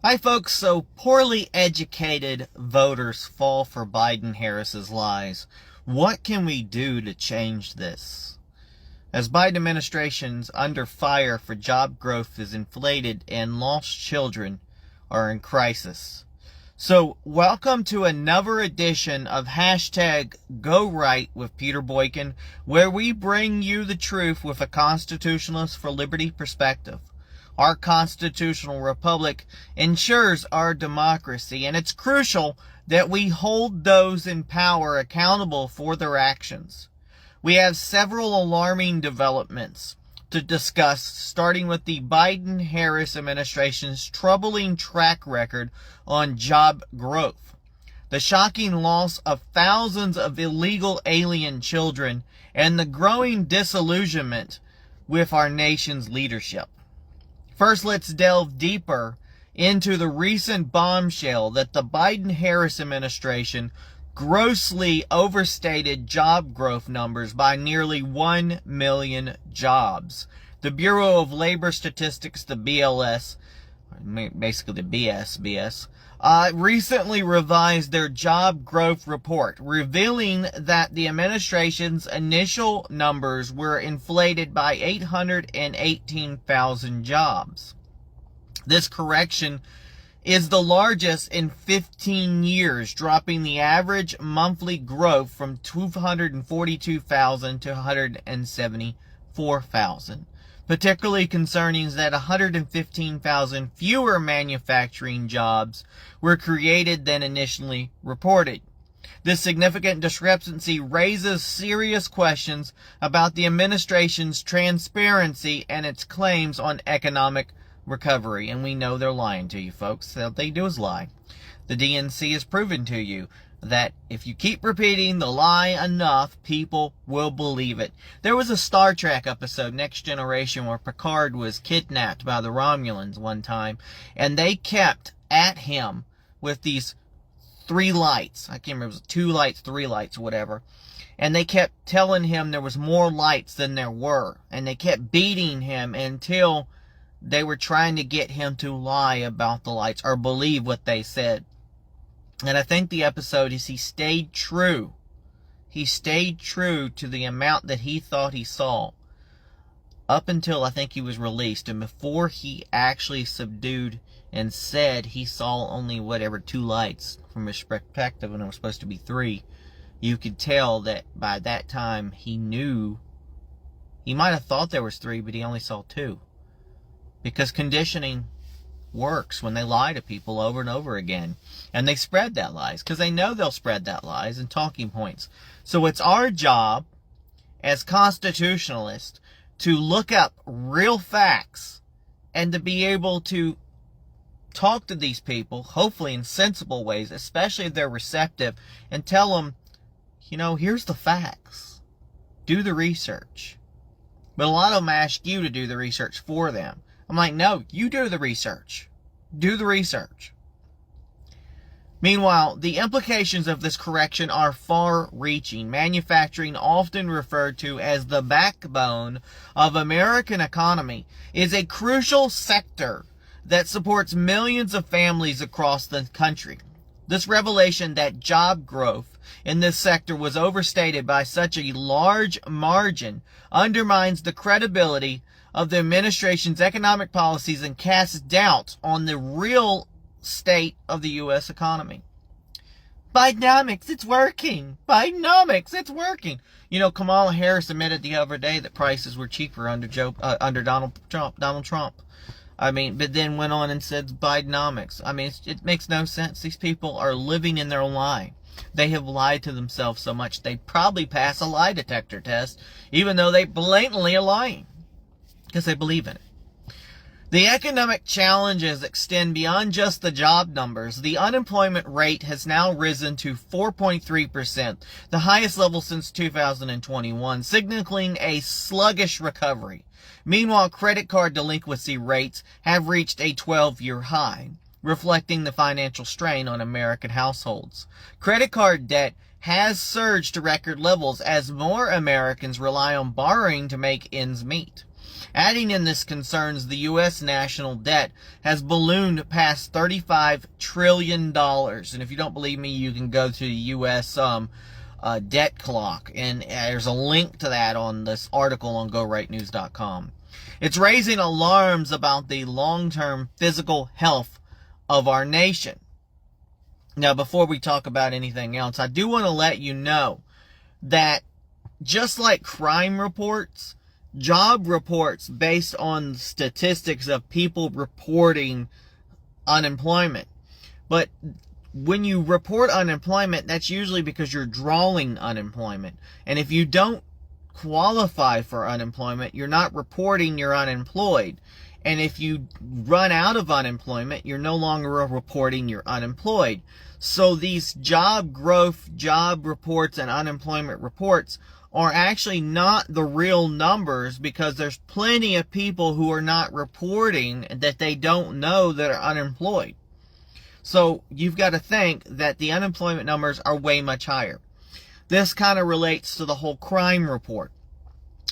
Hi folks, so poorly educated voters fall for Biden-Harris's lies. What can we do to change this? As Biden administration's under fire for job growth is inflated and lost children are in crisis. So welcome to another edition of hashtag Go Right with Peter Boykin, where we bring you the truth with a constitutionalist for liberty perspective. Our constitutional republic ensures our democracy, and it's crucial that we hold those in power accountable for their actions. We have several alarming developments to discuss, starting with the Biden-Harris administration's troubling track record on job growth, the shocking loss of thousands of illegal alien children, and the growing disillusionment with our nation's leadership. First, let's delve deeper into the recent bombshell that the Biden-Harris administration grossly overstated job growth numbers by nearly 1 million jobs. The Bureau of Labor Statistics, the BLS, basically the BS, recently revised their job growth report, revealing that the administration's initial numbers were inflated by 818,000 jobs. This correction is the largest in 15 years, dropping the average monthly growth from 242,000 to 174,000. Particularly concerning is that 115,000 fewer manufacturing jobs were created than initially reported. This significant discrepancy raises serious questions about the administration's transparency and its claims on economic recovery. And we know they're lying to you, folks. All they do is lie. The DNC has proven to you that if you keep repeating the lie enough, people will believe it. There was a Star Trek episode, Next Generation, where Picard was kidnapped by the Romulans one time, and they kept at him with these 3 lights. I can't remember, it was 2 lights, 3 lights, whatever. And they kept telling him there was more lights than there were. And they kept beating him until they were trying to get him to lie about the lights or believe what they said. And I think the episode is he stayed true. He stayed true to the amount that he thought he saw up until I think he was released. And before he actually subdued and said he saw only 2 lights from his perspective, and it was supposed to be 3, you could tell that by that time he knew. He might have thought there was 3, but he only saw 2. Because conditioning works when they lie to people over and over again. And they spread that lies because they know they'll spread that lies and talking points. So it's our job as constitutionalists to look up real facts and to be able to talk to these people, hopefully in sensible ways, especially if they're receptive, and tell them, here's the facts. Do the research. But a lot of them ask you to do the research for them. I'm like, no, you do the research. Do the research. Meanwhile, the implications of this correction are far-reaching. Manufacturing, often referred to as the backbone of American economy, is a crucial sector that supports millions of families across the country. This revelation that job growth in this sector was overstated by such a large margin undermines the credibility of the administration's economic policies and casts doubt on the real state of the U.S. economy. Bidenomics, it's working. Bidenomics, it's working. Kamala Harris admitted the other day that prices were cheaper under Donald Trump. But then went on and said Bidenomics. It makes no sense. These people are living in their lie. They have lied to themselves so much they probably pass a lie detector test, even though they blatantly are lying. Because they believe in it. The economic challenges extend beyond just the job numbers. The unemployment rate has now risen to 4.3%, the highest level since 2021, signaling a sluggish recovery. Meanwhile, credit card delinquency rates have reached a 12-year high, reflecting the financial strain on American households. Credit card debt has surged to record levels as more Americans rely on borrowing to make ends meet. Adding in this concerns the U.S. national debt has ballooned past $35 trillion. And if you don't believe me, you can go to the U.S. Debt clock. And there's a link to that on this article on GoRightNews.com. It's raising alarms about the long-term physical health of our nation. Now, before we talk about anything else, I do want to let you know that just like crime reports, job reports based on statistics of people reporting unemployment. But when you report unemployment, that's usually because you're drawing unemployment. And if you don't qualify for unemployment, you're not reporting you're unemployed. And if you run out of unemployment, you're no longer reporting you're unemployed. So these job growth, job reports, and unemployment reports are actually not the real numbers, because there's plenty of people who are not reporting that they don't know that are unemployed. So you've got to think that the unemployment numbers are way much higher. This kind of relates to the whole crime report.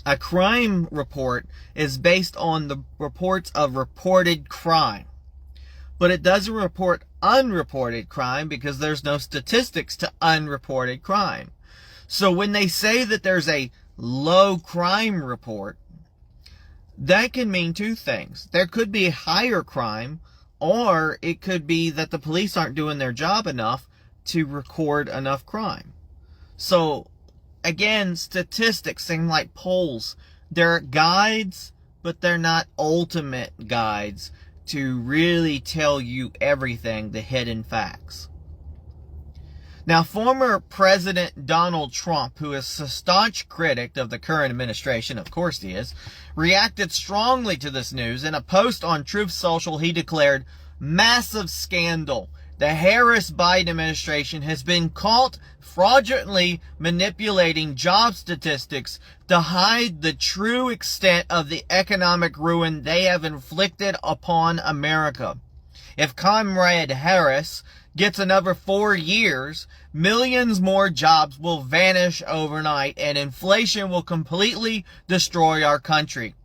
A crime report is based on the reports of reported crime. But it doesn't report unreported crime because there's no statistics to unreported crime. So when they say that there's a low crime report, that can mean two things. There could be higher crime, or it could be that the police aren't doing their job enough to record enough crime. So, again, statistics, things like polls, they're guides, but they're not ultimate guides to really tell you everything, the hidden facts. Now, former President Donald Trump, who is a staunch critic of the current administration, of course he is, reacted strongly to this news. In a post on Truth Social, he declared, "Massive scandal. The Harris-Biden administration has been caught fraudulently manipulating job statistics to hide the true extent of the economic ruin they have inflicted upon America. If Comrade Harris gets another 4 years, millions more jobs will vanish overnight and inflation will completely destroy our country.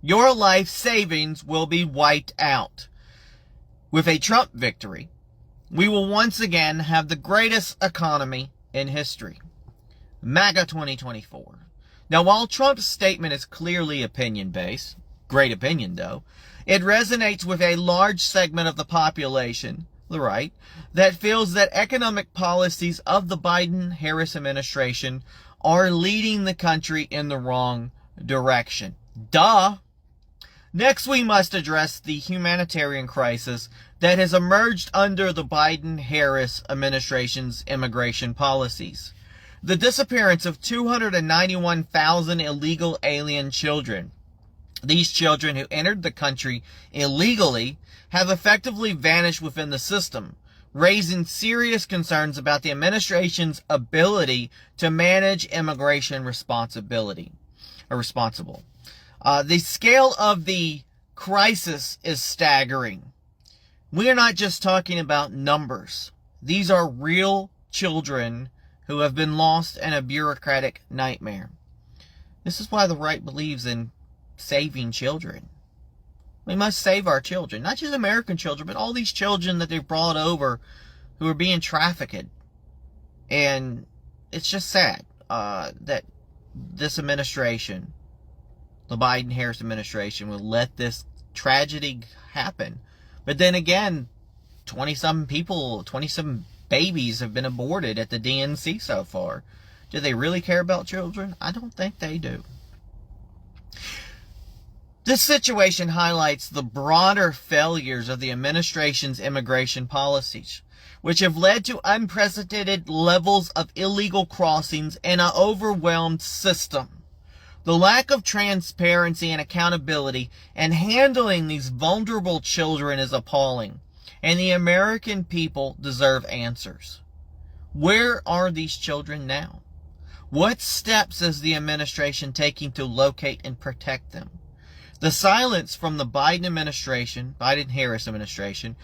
Your life savings will be wiped out. With a Trump victory, we will once again have the greatest economy in history." MAGA 2024. Now, while Trump's statement is clearly opinion-based, great opinion though, it resonates with a large segment of the population, the right, that feels that economic policies of the Biden-Harris administration are leading the country in the wrong direction. Duh! Next, we must address the humanitarian crisis that has emerged under the Biden-Harris administration's immigration policies. The disappearance of 291,000 illegal alien children. These children who entered the country illegally have effectively vanished within the system, raising serious concerns about the administration's ability to manage immigration responsible. The scale of the crisis is staggering. We are not just talking about numbers. These are real children who have been lost in a bureaucratic nightmare. This is why the right believes in saving children. We must save our children, not just American children, but all these children that they've brought over who are being trafficked. And it's just sad that this administration, the Biden-Harris administration, will let this tragedy happen. But then again, 27 babies have been aborted at the DNC so far. Do they really care about children? I don't think they do. This situation highlights the broader failures of the administration's immigration policies, which have led to unprecedented levels of illegal crossings and an overwhelmed system. The lack of transparency and accountability in handling these vulnerable children is appalling, and the American people deserve answers. Where are these children now? What steps is the administration taking to locate and protect them? The silence from the Biden-Harris administration,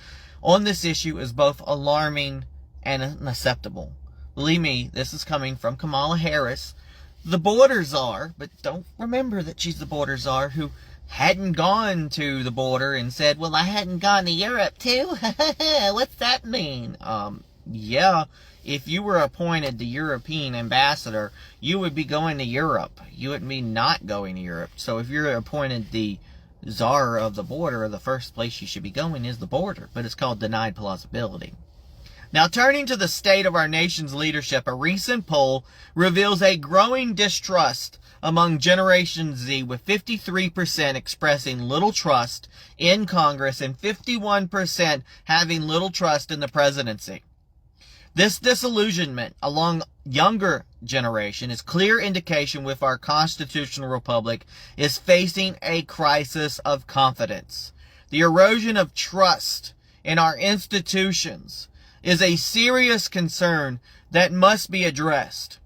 on this issue is both alarming and unacceptable. Believe me, this is coming from Kamala Harris, the border czar, but don't remember that she's the border czar, who hadn't gone to the border and said, well, I hadn't gone to Europe too? What's that mean? Yeah, if you were appointed the European ambassador, you would be going to Europe. You wouldn't be not going to Europe. So if you're appointed the czar of the border, the first place you should be going is the border. But it's called denied plausibility. Now, turning to the state of our nation's leadership, a recent poll reveals a growing distrust among Generation Z, with 53% expressing little trust in Congress and 51% having little trust in the presidency. This disillusionment along younger generation is clear indication with our constitutional republic is facing a crisis of confidence. The erosion of trust in our institutions is a serious concern that must be addressed.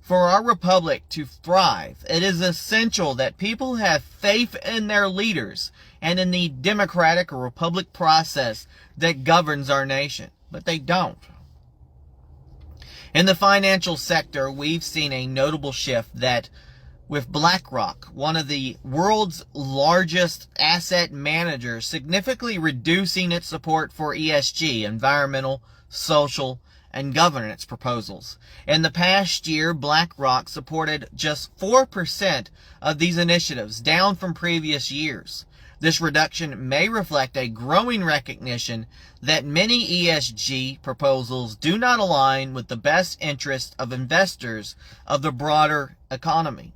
For our republic to thrive, it is essential that people have faith in their leaders and in the democratic or republic process that governs our nation. But they don't. In the financial sector, we've seen a notable shift that with BlackRock, one of the world's largest asset managers, significantly reducing its support for ESG, environmental, social, and governance proposals. In the past year, BlackRock supported just 4% of these initiatives, down from previous years. This reduction may reflect a growing recognition that many ESG proposals do not align with the best interest of investors of the broader economy.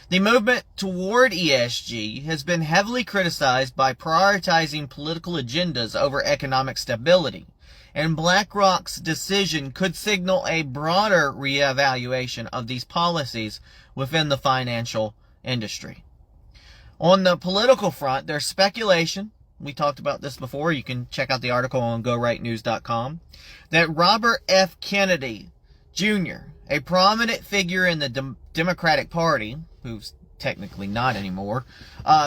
The movement toward ESG has been heavily criticized by prioritizing political agendas over economic stability, and BlackRock's decision could signal a broader reevaluation of these policies within the financial industry. On the political front, there's speculation, we talked about this before, you can check out the article on GoRightNews.com, that Robert F. Kennedy Jr., a prominent figure in the Democratic Party, who's technically not anymore,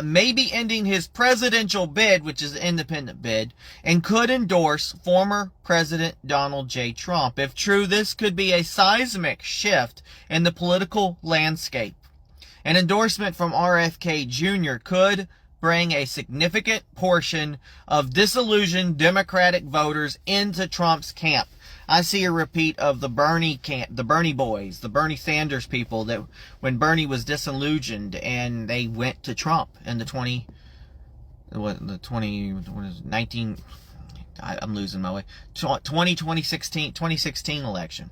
may be ending his presidential bid, which is an independent bid, and could endorse former President Donald J. Trump. If true, this could be a seismic shift in the political landscape. An endorsement from RFK Jr. could bring a significant portion of disillusioned Democratic voters into Trump's camp. I see a repeat of the Bernie camp, the Bernie boys, the Bernie Sanders people, that when Bernie was disillusioned and they went to Trump in the 2016 election.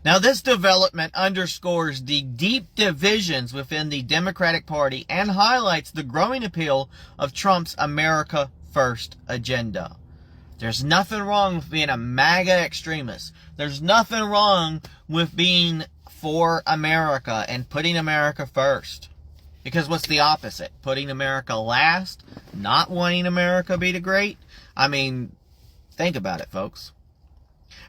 Now, this development underscores the deep divisions within the Democratic Party and highlights the growing appeal of Trump's America First agenda. There's nothing wrong with being a MAGA extremist. There's nothing wrong with being for America and putting America first. Because what's the opposite? Putting America last? Not wanting America to be the great? I mean, think about it, folks.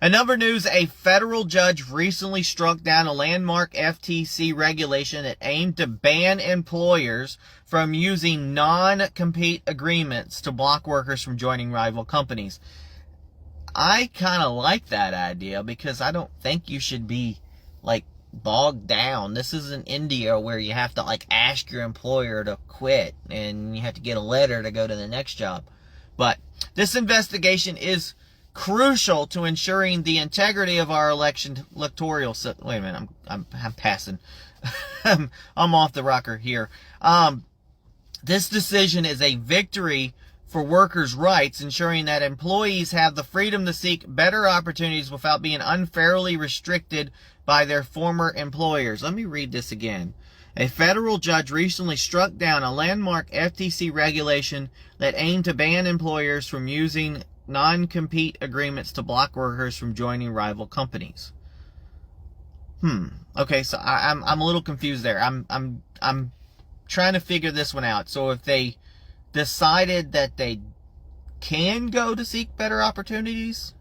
In other news, a federal judge recently struck down a landmark FTC regulation that aimed to ban employers from using non-compete agreements to block workers from joining rival companies. I kind of like that idea because I don't think you should be, bogged down. This isn't India where you have to, ask your employer to quit and you have to get a letter to go to the next job. But this investigation is crucial to ensuring the integrity of our electoral system. Wait a minute, I'm passing. I'm off the rocker here. This decision is a victory for workers' rights, ensuring that employees have the freedom to seek better opportunities without being unfairly restricted by their former employers. Let me read this again. A federal judge recently struck down a landmark FTC regulation that aimed to ban employers from using non-compete agreements to block workers from joining rival companies. Okay, so I'm a little confused there. I'm trying to figure this one out. So if they decided that they can go to seek better opportunities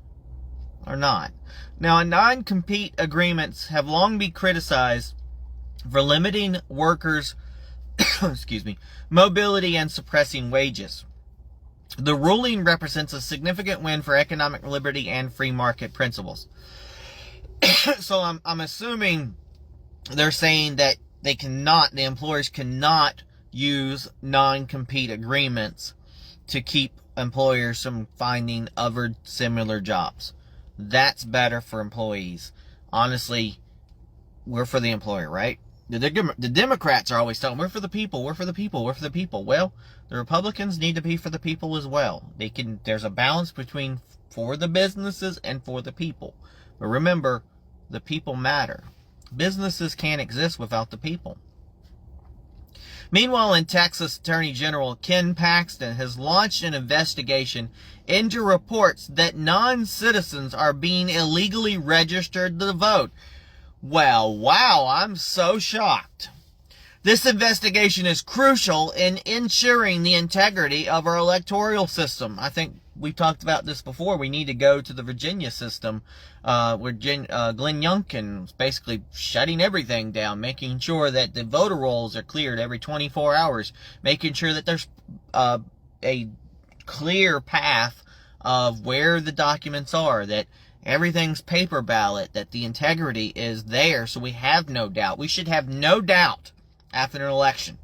or not. Now, non-compete agreements have long been criticized for limiting workers' mobility and suppressing wages. The ruling represents a significant win for economic liberty and free market principles. So I'm assuming they're saying that the employers cannot use non-compete agreements to keep employers from finding other similar jobs. That's better for employees. Honestly, we're for the employer, right? The Democrats are always telling, we're for the people, we're for the people, we're for the people. Well, the Republicans need to be for the people as well. There's a balance between for the businesses and for the people. But remember, the people matter. Businesses can't exist without the people. Meanwhile, in Texas, Attorney General Ken Paxton has launched an investigation into reports that non-citizens are being illegally registered to vote. Well, wow, I'm so shocked. This investigation is crucial in ensuring the integrity of our electoral system. I think we've talked about this before. We need to go to the Virginia system where Glenn Youngkin is basically shutting everything down, making sure that the voter rolls are cleared every 24 hours, making sure that there's a clear path of where the documents are, that everything's paper ballot, that the integrity is there, so we have no doubt. We should have no doubt after an election.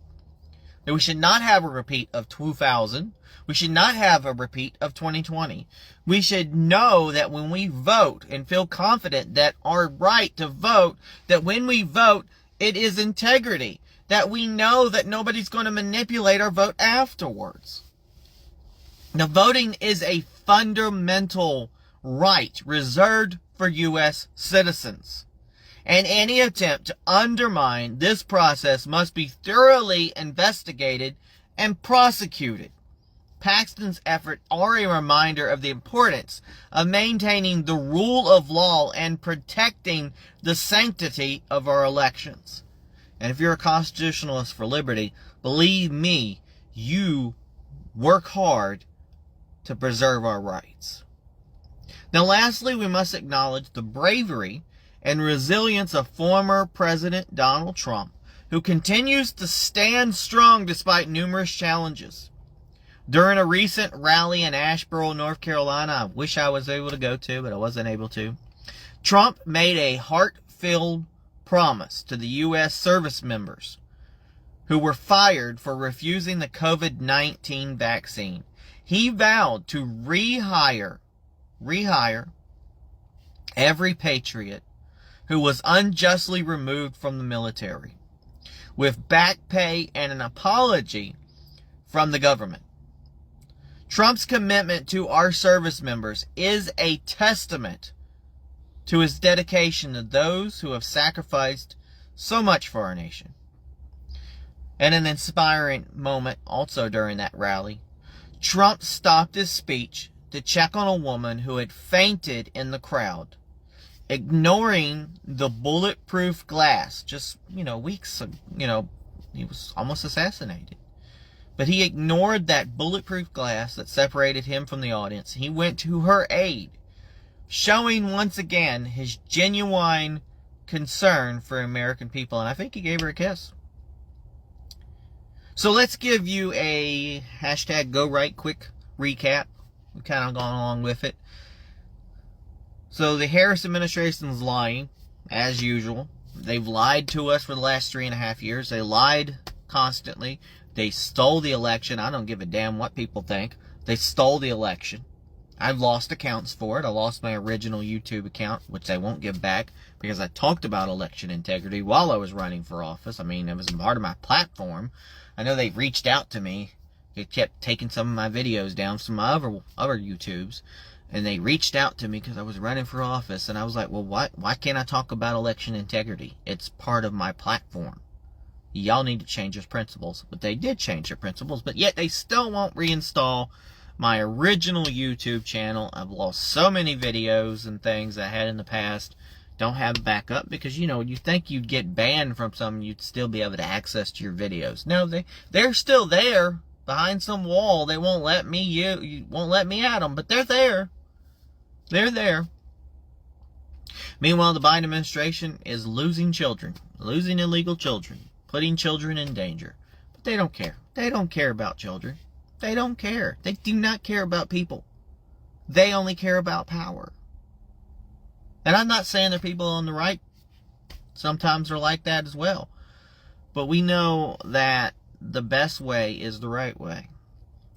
That we should not have a repeat of 2000. We should not have a repeat of 2020. We should know that when we vote and feel confident that our right to vote, that when we vote, it is integrity. That we know that nobody's going to manipulate our vote afterwards. Now, voting is a fundamental right reserved for U.S. citizens. And any attempt to undermine this process must be thoroughly investigated and prosecuted. Paxton's efforts are a reminder of the importance of maintaining the rule of law and protecting the sanctity of our elections. And if you're a constitutionalist for liberty, believe me, you work hard to preserve our rights. Now, lastly, we must acknowledge the bravery and resilience of former President Donald Trump, who continues to stand strong despite numerous challenges. During a recent rally in Asheboro, North Carolina, I wish I was able to go to, but I wasn't able to, Trump made a heart-filled promise to the U.S. service members who were fired for refusing the COVID-19 vaccine. He vowed to rehire every patriot who was unjustly removed from the military, with back pay and an apology from the government. Trump's commitment to our service members is a testament to his dedication to those who have sacrificed so much for our nation. And an inspiring moment also during that rally, Trump stopped his speech to check on a woman who had fainted in the crowd, ignoring the bulletproof glass. Just, weeks ago, he was almost assassinated. But he ignored that bulletproof glass that separated him from the audience. He went to her aid, showing once again his genuine concern for American people. And I think he gave her a kiss. So let's give you a #GoRight quick recap. We've kind of gone along with it. So the Harris administration is lying, as usual. They've lied to us for the last 3.5 years. They lied constantly. They stole the election. I don't give a damn what people think. They stole the election. I've lost accounts for it. I lost my original YouTube account, which I won't give back because I talked about election integrity while I was running for office. I mean, it was part of my platform. I know they reached out to me. They kept taking some of my videos down from my other YouTubes. And they reached out to me because I was running for office. And I was like, well, why can't I talk about election integrity? It's part of my platform. Y'all need to change your principles. But they did change their principles. But yet they still won't reinstall my original YouTube channel. I've lost so many videos and things I had in the past. Don't have backup because, you think you'd get banned from something, you'd still be able to access to your videos. No, they're still there behind some wall. They won't let me at them, but they're there. They're there. Meanwhile, the Biden administration is losing children, losing illegal children, putting children in danger. But they don't care. They don't care about children. They don't care. They do not care about people. They only care about power. And I'm not saying that people on the right sometimes are like that as well. But we know that the best way is the right way.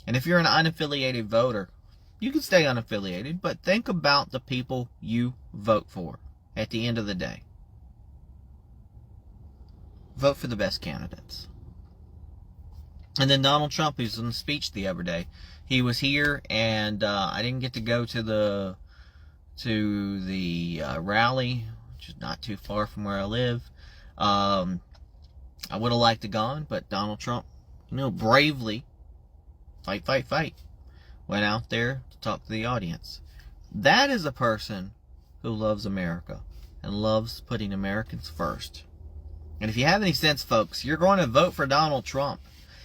And if you're an unaffiliated voter, you can stay unaffiliated, but think about the people you vote for at the end of the day. Vote for the best candidates. And then Donald Trump, who's in the speech the other day, he was here, and I didn't get to go to the rally, which is not too far from where I live. I would have liked to gone, but Donald Trump, bravely, fight, went out there to talk to the audience. That is a person who loves America and loves putting Americans first. And if you have any sense, folks, you're going to vote for Donald Trump.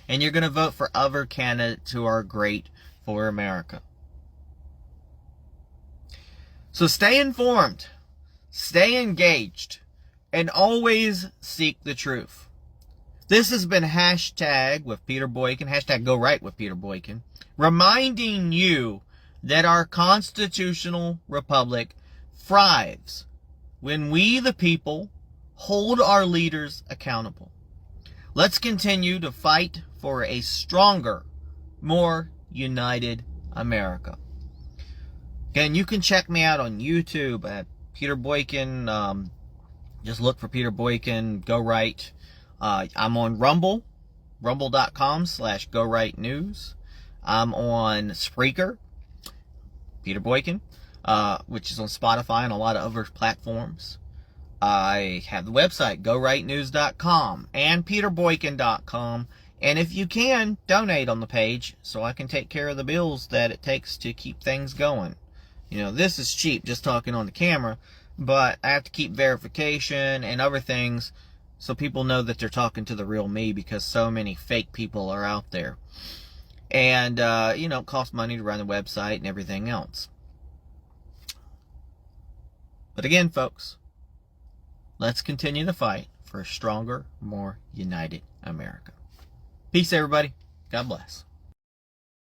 And you're going to vote for other candidates who are great for America. So stay informed, stay engaged, and always seek the truth. This has been hashtag with Peter Boykin, hashtag Go Right with Peter Boykin, reminding you that our constitutional republic thrives when we, the people, hold our leaders accountable. Let's continue to fight for a stronger, more united America. Again, you can check me out on YouTube at Peter Boykin. Just look for Peter Boykin, Go Right. I'm on Rumble, rumble.com/GoRightNews. I'm on Spreaker, Peter Boykin, which is on Spotify and a lot of other platforms. I have the website, GoRightNews.com and PeterBoykin.com. And if you can, donate on the page so I can take care of the bills that it takes to keep things going. This is cheap, just talking on the camera, but I have to keep verification and other things so people know that they're talking to the real me, because so many fake people are out there. And, it costs money to run the website and everything else. But again, folks, let's continue to fight for a stronger, more united America. Peace, everybody. God bless.